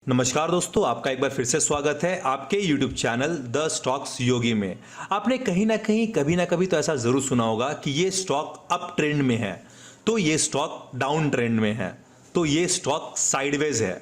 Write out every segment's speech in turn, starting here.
नमस्कार दोस्तों, आपका एक बार फिर से स्वागत है आपके YouTube चैनल द स्टॉक्स योगी में। आपने कहीं ना कहीं कभी ना कभी तो ऐसा जरूर सुना होगा कि ये स्टॉक अप ट्रेंड में है, तो ये स्टॉक डाउन ट्रेंड में है, तो ये स्टॉक साइडवेज है।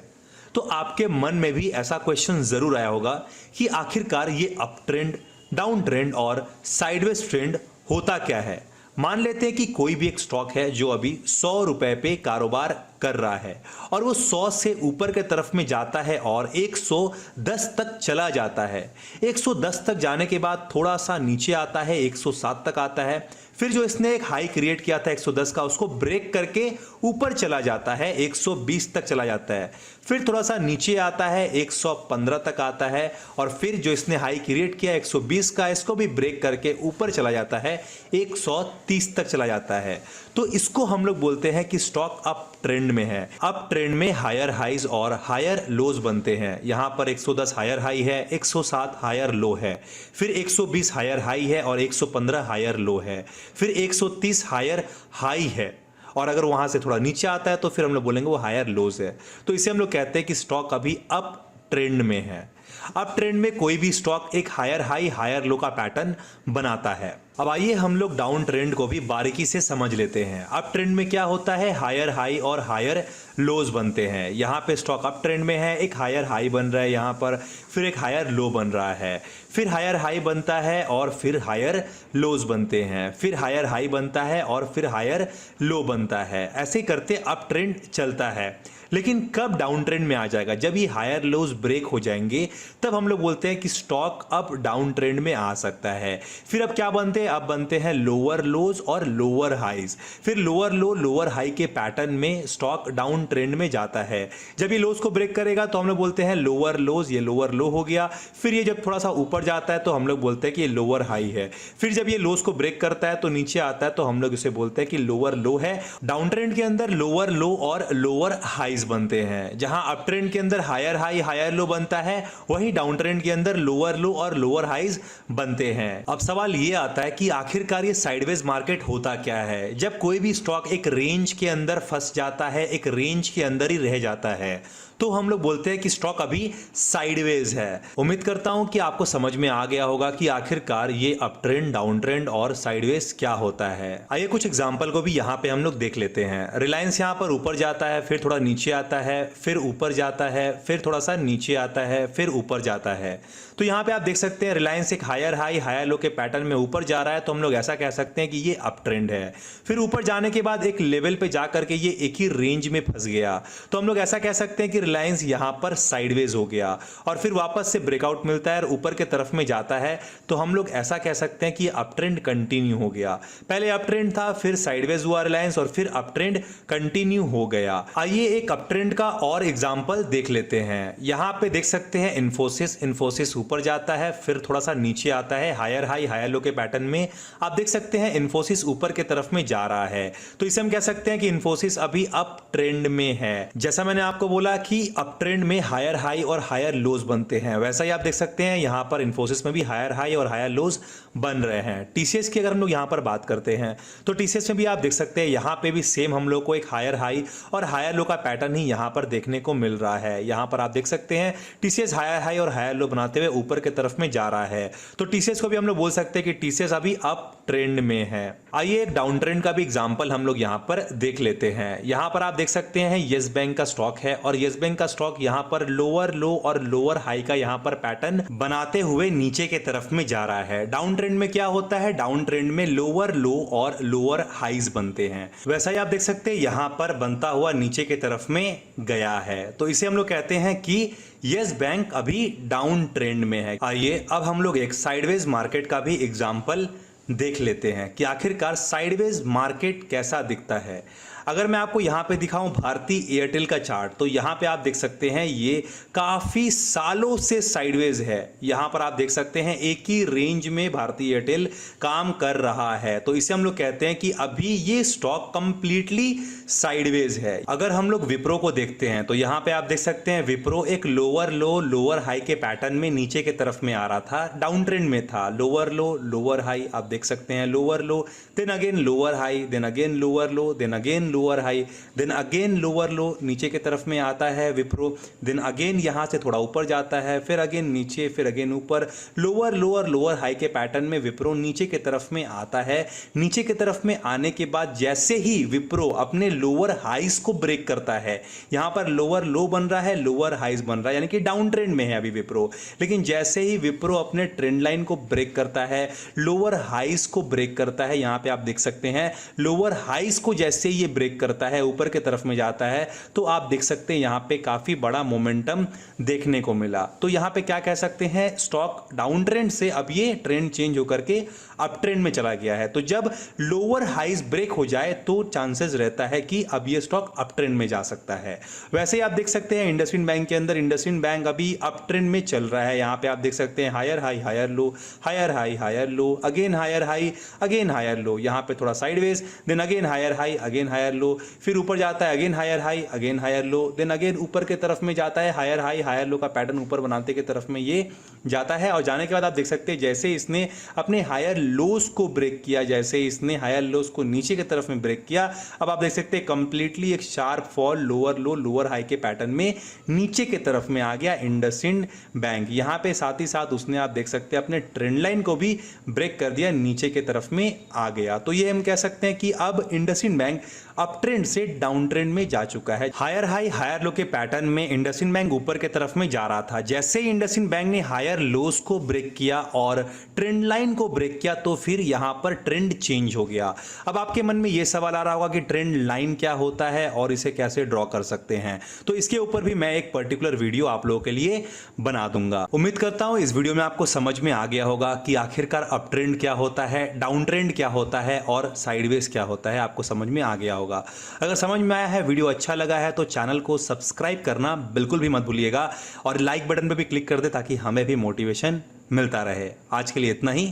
तो आपके मन में भी ऐसा क्वेश्चन जरूर आया होगा कि आखिरकार ये अप ट्रेंड, डाउन ट्रेंड और साइडवेज ट्रेंड होता क्या है। मान लेते हैं कि कोई भी एक स्टॉक है जो अभी 100 रुपए पे कारोबार कर रहा है और वो 100 से ऊपर के तरफ में जाता है और 110 तक चला जाता है। 110 तक जाने के बाद थोड़ा सा नीचे आता है, 107 तक आता है। फिर जो इसने एक हाई क्रिएट किया था 110 का, उसको ब्रेक करके ऊपर चला जाता है, 120 तक चला जाता है। फिर थोड़ा सा नीचे आता है, 115 तक आता है और फिर जो इसने हाई क्रिएट किया 120 का, इसको भी ब्रेक करके ऊपर चला जाता है, 130 तक चला जाता है। तो इसको हम लोग बोलते हैं कि स्टॉक अप ट्रेंड में है। अप ट्रेंड में हायर हाइज और हायर लोज बनते हैं। यहां पर 110 हायर हाई है, 107 हायर लो है, फिर 120 हायर हाई है और 115 हायर लो है, फिर 130 हायर हाई है और अगर वहां से थोड़ा नीचे आता है तो फिर हम लोग बोलेंगे वो हायर लोज है। तो इसे हम लोग कहते हैं कि स्टॉक अभी अप ट्रेंड में है। अप ट्रेंड में कोई भी स्टॉक एक हायर हाई हायर लो का पैटर्न बनाता है। अब आइए हम लोग डाउन ट्रेंड को भी बारीकी से समझ लेते हैं। अप ट्रेंड में क्या होता है, हायर हाई और हायर लोज बनते हैं। यहाँ पे स्टॉक अप ट्रेंड में है, एक हायर हाई बन रहा है यहाँ पर, फिर एक हायर लो बन रहा है, फिर हायर हाई बनता है और फिर हायर लोज बनते हैं, फिर हायर हाई बनता है और फिर हायर लो बनता है। ऐसे करते अप ट्रेंड चलता है। लेकिन कब डाउन ट्रेंड में आ जाएगा, जब ये हायर लोज ब्रेक हो जाएंगे तब हम लोग बोलते हैं कि स्टॉक अब डाउन ट्रेंड में आ सकता है। फिर अब क्या बनते हैं, अब बनते हैं लोअर लोज और लोअर हाइज। फिर लोअर लो लोअर हाई के पैटर्न में स्टॉक डाउन ट्रेंड में जाता है। जब ये लोज को ब्रेक करेगा तो हम लोग बोलते हैं लोअर लोज, ये लोअर लो हो गया। फिर ये जब थोड़ा सा ऊपर जाता है तो हम लोग बोलते हैं कि ये लोअर हाई है। फिर जब ये लोज को ब्रेक करता है तो नीचे आता है तो हम लोग इसे बोलते हैं कि लोअर लो है। डाउन ट्रेंड के अंदर लोअर लो और लोअर हाइज बनते हैं। जहां अप ट्रेंड के अंदर हायर हाई हायर लो बनता है, वहीं डाउन ट्रेंड के अंदर लोअर लो और लोअर हाइज बनते हैं। अब सवाल ये आता है कि आखिरकार ये साइडवेज मार्केट होता क्या है। जब कोई भी स्टॉक एक रेंज के अंदर फंस जाता है, एक रेंज के अंदर ही रह जाता है, तो हम लोग बोलते हैं कि स्टॉक अभी साइडवेज है। उम्मीद करता हूं कि आपको समझ में आ गया होगा कि आखिरकार ये अप ट्रेंड, डाउन ट्रेंड और साइडवेज क्या होता है। आइए कुछ एग्जांपल को भी यहां पे हम लोग देख लेते हैं। रिलायंस यहां पर ऊपर जाता है, फिर थोड़ा नीचे आता है, फिर ऊपर जाता है, फिर थोड़ा सा नीचे आता है, फिर ऊपर जाता है। तो यहां पे आप देख सकते हैं रिलायंस एक हायर हाई हायर लो के पैटर्न में ऊपर जा रहा है, तो हम लोग ऐसा कह सकते हैं कि ये अप ट्रेंड है। फिर ऊपर जाने के बाद एक लेवल पे जाकर के ये एक ही रेंज में फंस गया, तो हम लोग ऐसा कह सकते हैं कि रिलायंस यहां पर साइडवेज हो गया। और फिर वापस से ब्रेकआउट मिलता है और ऊपर के तरफ में जाता है, तो हम लोग ऐसा कह सकते हैं कि अप ट्रेंड कंटिन्यू हो गया। पहले अप ट्रेंड था, फिर साइडवेज हुआ रिलायंस और फिर अप ट्रेंड कंटिन्यू हो गया। आइए एक अप ट्रेंड का और एग्जांपल देख लेते हैं। यहां पे देख सकते हैं इन्फोसिस ऊपर जाता है, फिर थोड़ा सा नीचे आता है, हायर हाई हायर लो के पैटर्न में आप देख सकते हैं इन्फोसिस ऊपर के तरफ में जा रहा है। तो इसे हम कह सकते हैं कि इन्फोसिस अभी अप ट्रेंड में है। जैसा मैंने आपको बोला कि अप ट्रेंड में हायर हाई और हायर लोज बनते हैं, वैसा ही आप देख सकते हैं यहां पर इन्फोसिस में भी हायर हाई और हायर लोज बन रहे हैं। टीसीएस की अगर हम लोग यहां पर बात करते हैं तो टीसीएस में भी आप देख सकते हैं यहां पे भी सेम हम लोग को एक हायर हाई और हायर लो का पैटर्न ही यहां पर देखने को मिल रहा है। यहां पर आप देख सकते हैं टीसीएस हायर हाई और हायर लो बनाते हुए ऊपर की तरफ में जा रहा है। तो टीसीएस को भी हम लोग बोल सकते हैं कि टीसीएस अभी अप ट्रेंड में है। आइए एक डाउन ट्रेंड का भी एग्जांपल हम लोग यहां पर देख लेते हैं। यहां पर आप देख सकते हैं यस बैंक का स्टॉक है और यस बैंक का स्टॉक यहां पर लोअर लो और लोअर हाई का यहां पर पैटर्न बनाते हुए नीचे के तरफ में जा रहा है। डाउन ट्रेंड में क्या होता है, डाउन ट्रेंड में लोअर लो और लोअर हाइज बनते हैं। वैसा ही आप देख सकते हैं यहां पर बनता हुआ नीचे के तरफ में गया है। तो इसे हम लोग कहते हैं कि यस बैंक अभी डाउन ट्रेंड में है। आइए अब हम लोग एक साइडवेज मार्केट का भी एग्जांपल देख लेते हैं कि आखिरकार साइडवेज मार्केट कैसा दिखता है। अगर मैं आपको यहाँ पे दिखाऊं भारती एयरटेल का चार्ट, तो यहाँ पे आप देख सकते हैं ये काफ़ी सालों से साइडवेज है। यहाँ पर आप देख सकते हैं एक ही रेंज में भारती एयरटेल काम कर रहा है। तो इसे हम लोग कहते हैं कि अभी ये स्टॉक कंप्लीटली साइडवेज है। अगर हम लोग विप्रो को देखते हैं तो यहाँ पे आप देख सकते हैं विप्रो एक लोअर लो लोअर हाई के पैटर्न में नीचे के तरफ में आ रहा था, डाउन ट्रेंड में था। लोअर लो लोअर हाई आप देख सकते हैं, lower low then again lower high then again lower low then again lower high, then again lower low, नीचे की तरफ में आता है विप्रो, देन अगेन यहाँ से थोड़ा ऊपर जाता है, फिर अगेन नीचे, फिर अगेन ऊपर, लोअर लोअर लोअर हाई के पैटर्न में विप्रो नीचे की तरफ में आता है। नीचे की तरफ में आने के बाद जैसे ही विप्रो अपने लोअर हाइस को ब्रेक करता है, यहाँ पर लोअर लो बन रहा है, लोअर हाइस बन रहा है, यानी कि डाउन ट्रेंड में है अभी विप्रो। लेकिन जैसे ही विप्रो अपने ट्रेंड लाइन को ब्रेक करता है, लोअर हाइस को ब्रेक करता है, यहाँ पे आप देख सकते हैं लोअर हाइस को जैसे ये ब्रेक करता है, ऊपर की तरफ में जाता है, तो आप देख सकते हैं यहाँ पे काफी बड़ा मोमेंटम देखने को मिला। तो यहाँ पे क्या कह सकते हैं, स्टॉक डाउन ट्रेंड से अब ये ट्रेंड चेंज होकर के अप ट्रेंड में चला गया है। तो जब लोअर हाइस ब्रेक हो जाए तो चांसेस रहता है कि अब ये स्टॉक अप ट्रेंड में जा सकता है। वैसे ही आप देख सकते हैं इंडसइंड बैंक के अंदर, इंडसइंड बैंक अभी अप ट्रेंड में चल रहा है। यहाँ पे आप देख सकते हैं higher high higher low, higher high higher low, again higher high again higher low, यहाँ पे थोड़ा sideways, then again higher high again higher low, फिर ऊपर जाता है again higher high again higher low, then again ऊपर के तरफ में जाता है, हायर हाई हायर लो का पैटर्न ऊपर बनाते की तरफ में ये जाता है। और जाने के बाद आप देख सकते हैं जैसे इसने अपने हायर लोस को ब्रेक किया, जैसे इसने हायर लोस को नीचे की तरफ में ब्रेक किया, अब आप देख सकते हैं कंप्लीटली एक शार्प फॉल लोअर लो लोअर हाई के पैटर्न में नीचे की तरफ में आ गया इंडसइंड बैंक। यहां पे साथ ही साथ उसने आप देख सकते हैं अपने ट्रेंड लाइन को भी ब्रेक कर दिया, नीचे की तरफ में आ गया। तो ये हम कह सकते हैं कि अब इंडसइंड बैंक अप ट्रेंड से डाउन ट्रेंड में जा चुका है। हायर हाई हायर लो के पैटर्न में इंडसइंड बैंक ऊपर की तरफ में जा रहा था, जैसे ही इंडसइंड बैंक ने हायर लोस को ब्रेक किया और ट्रेंड लाइन को ब्रेक किया तो फिर यहां पर ट्रेंड चेंज हो गया। अब आपके मन में यह सवाल आ रहा होगा कि ट्रेंड लाइन क्या होता है और इसे कैसे ड्रॉ कर सकते हैं, तो इसके ऊपर भी मैं एक पर्टिकुलर वीडियो आप लोगों के लिए बना दूंगा। उम्मीद करता हूं इस वीडियो में आपको समझ में आ गया होगा कि आखिरकार अप ट्रेंड क्या होता है, डाउन ट्रेंड क्या होता है और साइडवेज क्या होता है, आपको समझ में आ गया होगा। अगर समझ में आया है, वीडियो अच्छा लगा है तो चैनल को सब्सक्राइब करना बिल्कुल भी मत भूलिएगा और लाइक बटन पे भी क्लिक कर दे ताकि हमें भी मोटिवेशन मिलता रहे। आज के लिए इतना ही,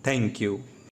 थैंक यू।